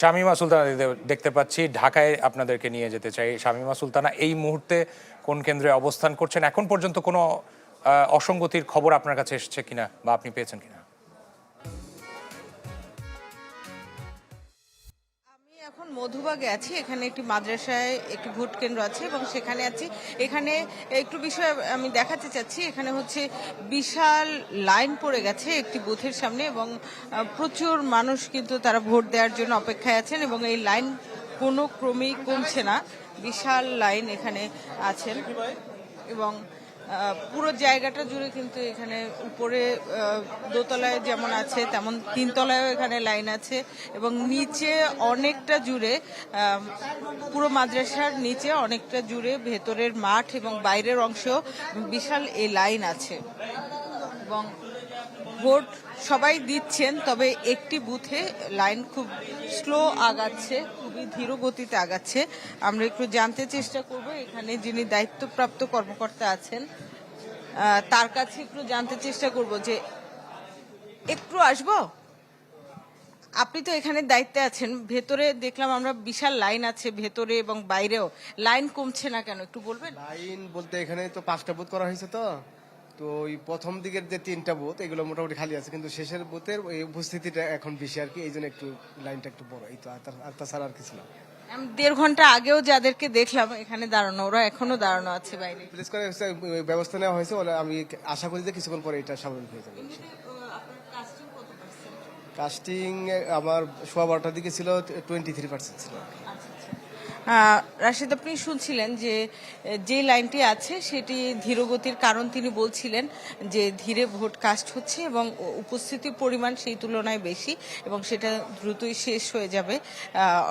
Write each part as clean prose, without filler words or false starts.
শামীমা সুলতানা দেখতে পাচ্ছি ঢাকায় আপনাদেরকে নিয়ে যেতে চাই। শামীমা সুলতানা এই মুহূর্তে কোন কেন্দ্রে অবস্থান করছেন? এখন পর্যন্ত কোনো অসঙ্গতির খবর আপনার কাছে এসেছে কিনা বা আপনি পেয়েছেন কিনা? আমি এখন মধুবাগে আছি। এখানে একটি মাদ্রাসায় একটি ভোট কেন্দ্র আছে এবং সেখানে আছি। এখানে একটু বিষয় আমি দেখাতে চাচ্ছি। এখানে হচ্ছে বিশাল লাইন পড়ে গেছে একটি বুথের সামনে এবং প্রচুর মানুষ কিন্তু তারা ভোট দেওয়ার জন্য অপেক্ষায় আছেন এবং এই লাইন কোনো ক্রমেই কমছে না। বিশাল লাইন এখানে আছেন এবং পুরো জায়গাটা জুড়ে কিন্তু এখানে উপরে দোতলায় যেমন আছে তেমন তিনতলায়ও এখানে লাইন আছে এবং নিচে অনেকটা জুড়ে পুরো মাদ্রাসার নিচে অনেকটা জুড়ে ভেতরের মাঠ এবং বাইরের অংশেও বিশাল এই লাইন আছে এবং ভোট সবাই দিচ্ছেন, তবে একটি বুথে লাইন খুব স্লো আগাচ্ছে, খুবই ধীর গতিতে আগাচ্ছে। আমরা একটু জানতে চেষ্টা করব এখানে যিনি দায়িত্বপ্রাপ্ত কর্মকর্তা আছেন তার কাছে একটু জানতে চেষ্টা করব যে একটু আসবো। আপনি তো এখানে দায়িত্বে আছেন, ভেতরে দেখলাম আমরা বিশাল লাইন আছে ভেতরে এবং বাইরেও, লাইন কমছে না কেন একটু বলবেন? লাইন বলতে এখানে তো 5টা বুথ করা হয়েছে, তো ওই প্রথম দিকের যে 3টা বুথ এগুলো মোটামুটি খালি আছে, কিন্তু শেষের বুথের ওই উপস্থিতিটা এখন বেশি আর কি, এই জন্য একটু লাইনটা একটু বড়, এই তো আর তাছাড়া আর কিছু না। 1.5 ঘন্টা আগেও যাদেরকে দেখলাম এখানে দাঁড়ানো, ওরা এখনো দাঁড়ানো আছে বাইরে। প্লেস করে ব্যবস্থা নেওয়া হয়েছে, আমি আশা করি যে কিছুক্ষণ পরে এটা স্বাভাবিক হয়ে যাবে। কাস্টিং আমার 12:15টার দিকে ছিল, 23% ছিল। রাশেদ, আপনি শুনছিলেন যে লাইনটি আছে সেটি ধীরগতির কারণ তিনি বলছিলেন যে ধীরে ভোট কাস্ট হচ্ছে এবং উপস্থিতির পরিমাণ সেই তুলনায় বেশি এবং সেটা দ্রুতই শেষ হয়ে যাবে,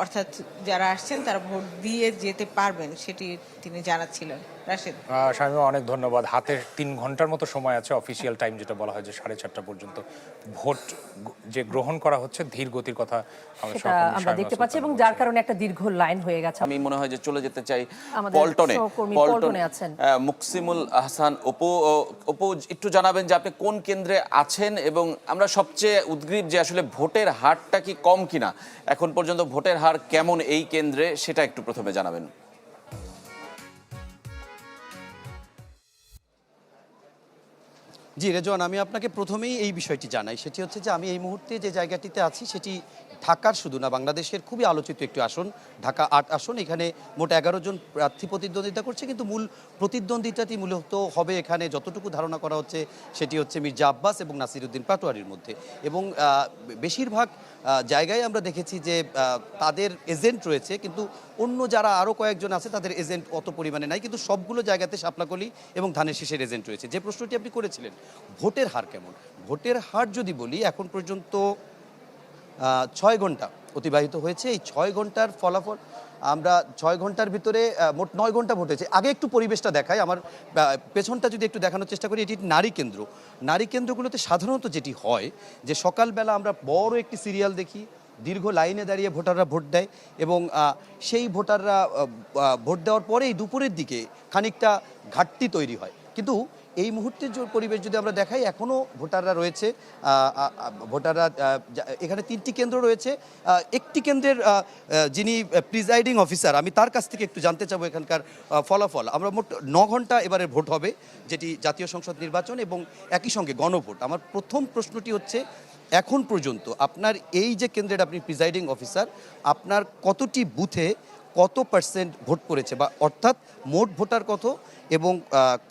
অর্থাৎ যারা আসছেন তারা ভোট দিয়ে যেতে পারবেন, সেটি তিনি জানাচ্ছিলেন। রাশেদ, শামীমা অনেক ধন্যবাদ। হাতের 3 ঘন্টার মতো সময় আছে, অফিসিয়াল টাইম যেটা বলা হয় যে 4:30 পর্যন্ত ভোট যে গ্রহণ করা হচ্ছে, ধীর গতির কথা আমরা দেখতে পাচ্ছি এবং যার কারণে একটা দীর্ঘ লাইন হয়ে গেছে। আমি মনে হয় যে চলে যেতে চাই পল্টনে আছেন মুকসিমুল আহসান অপু, একটু জানাবেন যে আপনি কোন কেন্দ্রে আছেন এবং আমরা সবচেয়ে উদ্গ্রীব যে আসলে ভোটের হারটা কি কম কিনা, এখন পর্যন্ত ভোটের হার কেমন এই কেন্দ্রে, সেটা একটু প্রথমে জানাবেন। জি রেজওয়ান, আমি আপনাকে প্রথমেই এই বিষয়টি জানাই, সেটি হচ্ছে যে আমি এই মুহূর্তে যে জায়গাটিতে আছি সেটি ঢাকার শুধু না, বাংলাদেশের খুবই আলোচিত একটি আসন, ঢাকা 8 আসন। এখানে মোট 11 জন প্রার্থী প্রতিদ্বন্দ্বিতা করছে, কিন্তু মূল প্রতিদ্বন্দ্বিতাটি মূলত হবে এখানে যতটুকু ধারণা করা হচ্ছে সেটি হচ্ছে মির্জা আব্বাস এবং নাসিরউদ্দিন পাটোয়ারির মধ্যে। এবং বেশিরভাগ জায়গায় আমরা দেখেছি যে তাদের এজেন্ট রয়েছে, কিন্তু অন্য যারা আরও কয়েকজন আছে তাদের এজেন্ট অত পরিমাণে নাই, কিন্তু সবগুলো জায়গাতে শাপলাকলি এবং ধানের শীষের এজেন্ট রয়েছে। যে প্রশ্নটি আপনি করেছিলেন ভোটের হার কেমন, ভোটের হার যদি বলি, এখন পর্যন্ত 6 ঘন্টা অতিবাহিত হয়েছে। এই 6 ঘন্টার ফলাফল আমরা 6 ঘন্টার ভিতরে মোট 9 ঘন্টা ভোট হয়েছে। আগে একটু পরিবেশটা দেখাই, আমার পেছনটা যদি একটু দেখানোর চেষ্টা করি, এটি নারী কেন্দ্র। নারী কেন্দ্রগুলোতে সাধারণত যেটি হয় যে সকালবেলা আমরা বড় একটি সিরিয়াল দেখি, দীর্ঘ লাইনে দাঁড়িয়ে ভোটাররা ভোট দেয় এবং সেই ভোটাররা ভোট দেওয়ার পরেই দুপুরের দিকে খানিকটা ঘাটতি তৈরি হয়। কিন্তু এই মুহূর্তের যে পরিবেশ যদি আমরা দেখাই, এখনও ভোটাররা রয়েছে, ভোটাররা এখানে 3টি কেন্দ্র রয়েছে। একটি কেন্দ্রের যিনি প্রিজাইডিং অফিসার, আমি তার কাছ থেকে একটু জানতে চাবো এখানকার ফলাফল। আমরা মোট 9 ঘন্টা এবারে ভোট হবে, যেটি জাতীয় সংসদ নির্বাচন এবং একই সঙ্গে গণভোট। আমার প্রথম প্রশ্নটি হচ্ছে, এখন পর্যন্ত আপনার এই যে কেন্দ্রের আপনি প্রিজাইডিং অফিসার, আপনার কতটি বুথে কত % ভোট পড়েছে, বা অর্থাৎ মোট ভোটার কত এবং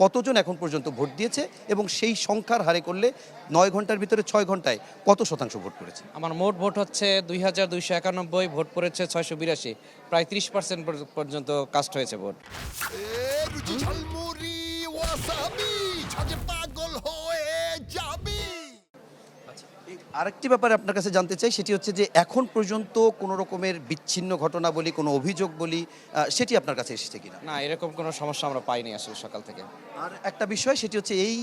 কতজন এখন পর্যন্ত ভোট দিয়েছে, এবং সেই সংখ্যার হারে করলে 9 ঘন্টার ভিতরে 6 ঘন্টায় কত শতাংশ ভোট পড়েছে? আমার মোট ভোট হচ্ছে 2291, ভোট পড়েছে 682, প্রায় 30% পর্যন্ত কাস্ট হয়েছে ভোট। আরেকটি ব্যাপারে আপনার কাছে জানতে চাই, সেটি হচ্ছে যে এখন পর্যন্ত কোনো রকমের বিচ্ছিন্ন ঘটনা বলি, কোনো অভিযোগ বলি, সেটি আপনার কাছে এসেছে কিনা? না, এরকম কোনো সমস্যা আমরা পাইনি আসলে সকাল থেকে। আর একটা বিষয়, সেটি হচ্ছে এই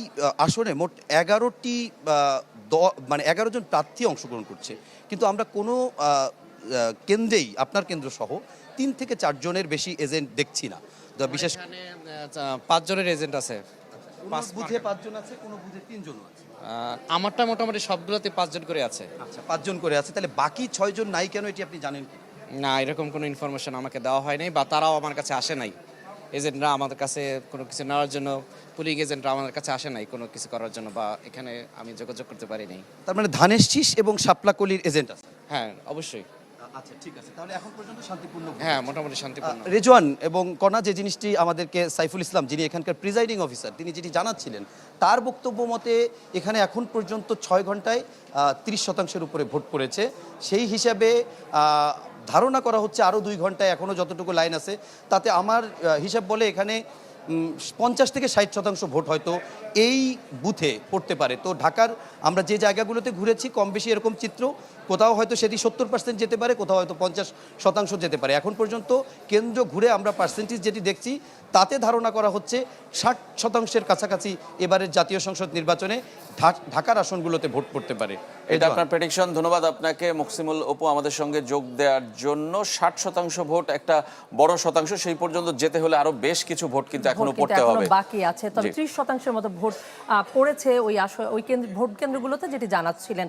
আসনে মোট 11টি মানে 11 জন প্রার্থী অংশগ্রহণ করছে, কিন্তু আমরা কোনো কেন্দ্রেই আপনার কেন্দ্র সহ 3 থেকে 4 জনের বেশি এজেন্ট দেখছি না। বিশেষ 5 জনের এজেন্ট আছে, 5 বুথে 5 জন আছে, কোনো বুথে 3 জন আছে। আমারটা মোটামুটি সবগুলোতে 5 জন করে আছে। আচ্ছা, 5 জন করে আছে, তাহলে বাকি 6 জন নাই কেন, এটি আপনি জানেন কি? না, এরকম কোনো ইনফরমেশন আমাকে দেওয়া হয় নাই বা তারাও আমার কাছে আসে নাই। এজেন্টরা আমাদের কাছে কোনো কিছু নেওয়ার জন্য, পুলিং এজেন্টরা আমাদের কাছে আসে নাই কোনো কিছু করার জন্য, বা এখানে আমি যোগাযোগ করতে পারি নাই। তার মানে ধানের শীষ এবং শাপলাকলির এজেন্ট আছে। হ্যাঁ, অবশ্যই। আচ্ছা, ঠিক আছে, তাহলে এখন পর্যন্ত শান্তিপূর্ণ ভোট। হ্যাঁ, মোটামুটি শান্তিপূর্ণ। রেজওয়ান এবং কণা, যে জিনিসটি আমাদেরকে সাইফুল ইসলাম, যিনি এখানকার প্রিজাইডিং অফিসার, তিনি যেটি জানাচ্ছিলেন, তার বক্তব্য মতে এখানে এখন পর্যন্ত 6 ঘন্টায় 30% উপরে ভোট পড়েছে। সেই হিসাবে ধারণা করা হচ্ছে আরও 2 ঘন্টায় এখনও যতটুকু লাইন আছে তাতে আমার হিসাব বলে এখানে 50 থেকে 60% ভোট হয়তো এই বুথে পড়তে পারে। তো ঢাকার আমরা যে জায়গাগুলোতে ঘুরেছি কম বেশি এরকম চিত্র, কোথাও হয়তো সেটি 70% যেতে পারে, কোথাও হয়তো 50% যেতে পারে। এখন পর্যন্ত কেন্দ্র ঘুরে আমরা পার্সেন্টেজ যেটি দেখছি তাতে ধারণা করা হচ্ছে 60%-এর কাছাকাছি এবারের জাতীয় সংসদ নির্বাচনে ঢাকার আসনগুলোতে ভোট পড়তে পারে। এটা আপনার প্রেডিকশন। ধন্যবাদ আপনাকে মকসিমুল অপু আমাদের সঙ্গে যোগ দেওয়ার জন্য। 60% ভোট একটা বড় শতাংশ, সেই পর্যন্ত যেতে হলে আরো বেশ কিছু ভোট কিন্তু এখনো ভোট পড়তে কিন্তু হবে। এখনো বাকি আছে, তবে জি। 30% মতো ভোট পড়েছে ওই ভোট কেন্দ্রগুলোতে, যেটি জানাচ্ছিলেন